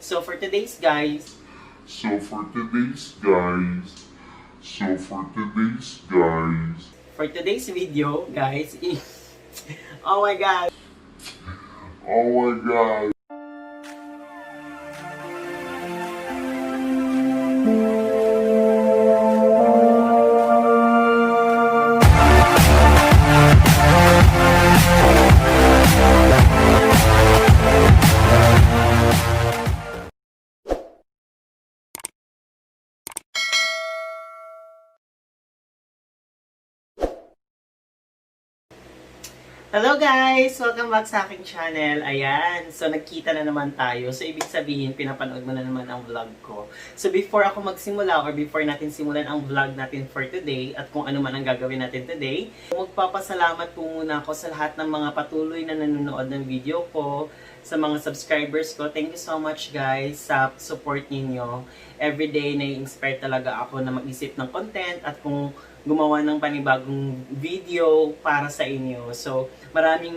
So for today's guys, for today's video, guys, oh my god. Hello guys! Welcome back sa aking channel. Ayan, so nagkita na naman tayo. So ibig sabihin, pinapanood mo na naman ang vlog ko. So before ako magsimula or before natin simulan ang vlog natin for today at kung ano man ang gagawin natin today, magpapasalamat po muna ako sa lahat ng mga patuloy na nanonood ng video ko, sa mga subscribers ko. Thank you so much guys sa support ninyo. Everyday na-inspire talaga ako na mag-isip ng content at kung gumawa ng panibagong video para sa inyo. So, maraming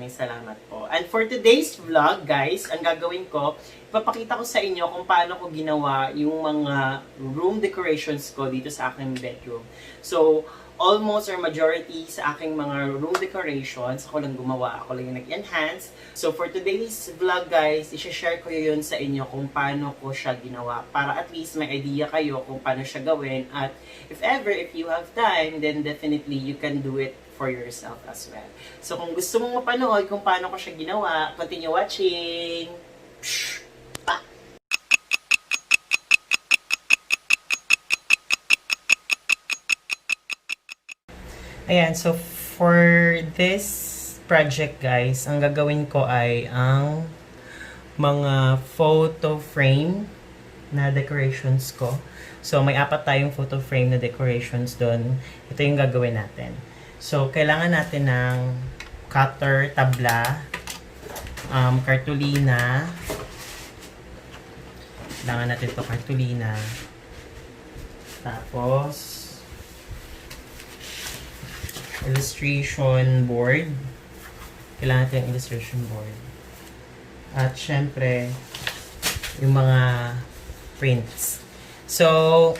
salamat po. And for today's vlog, guys, ang gagawin ko, ipapakita ko sa inyo kung paano ko ginawa yung mga room decorations ko dito sa aking bedroom. So, almost or majority sa aking mga room decorations, ako lang gumawa, ako lang yung nag-enhance. So for today's vlog guys, i-share ko yun sa inyo kung paano ko siya ginawa para at least may idea kayo kung paano siya gawin. At if ever, if you have time, then definitely you can do it for yourself as well. So kung gusto mong mapanood kung paano ko siya ginawa, continue watching! Ayan, so for this project guys, ang gagawin ko ay ang mga photo frame na decorations ko. So may 4 tayong photo frame na decorations doon. Ito yung gagawin natin. So kailangan natin ng cutter, tabla, cartolina. Kailangan natin ito cartolina. Tapos illustration board. Kailangan natin yung illustration board. At syempre, yung mga prints. So,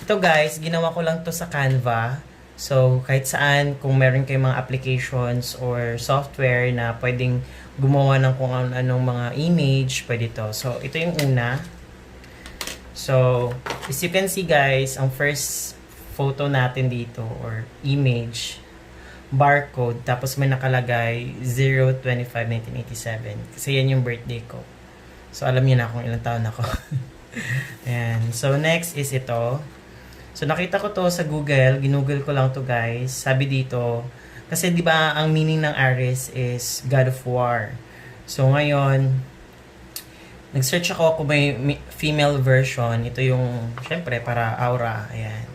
ito guys, ginawa ko lang to sa Canva. So, kahit saan, kung meron kayong mga applications or software na pwedeng gumawa ng kung anong mga image, pwede to. So, ito yung una. So, as you can see guys, ang first photo natin dito or image, barcode, tapos may nakalagay 0/25/1987 kasi yan yung birthday ko. So alam niyo na kung ilang taon ako. Ayan. So next is ito. So nakita ko to sa Google, ginoogle ko lang to guys. Sabi dito, kasi di ba ang meaning ng Aries is God of War. So ngayon, nag-search ako kung may female version. Ito yung, syempre, para aura. Ayan.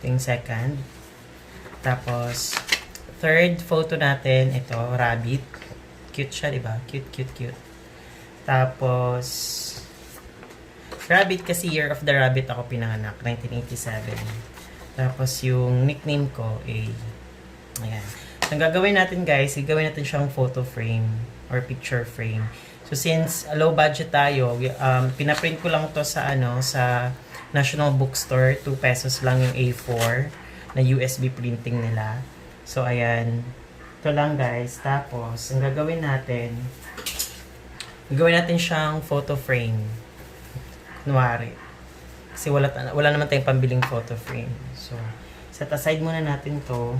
Yung second. Tapos, third photo natin, ito, rabbit. Cute siya, diba? Cute. Tapos, rabbit kasi Year of the Rabbit ako pinanganak, 1987. Tapos, yung nickname ko, ayan. So, ang gagawin natin guys, gagawin natin siyang photo frame or picture frame. So, since low budget tayo, pinaprint ko lang to sa, sa National Bookstore, 2 pesos lang yung A4 na USB printing nila. So, ayan. Ito lang guys. Tapos, ang gagawin natin siyang photo frame. Kunwari. Kasi wala naman tayong pambiling photo frame. So, set aside muna natin to.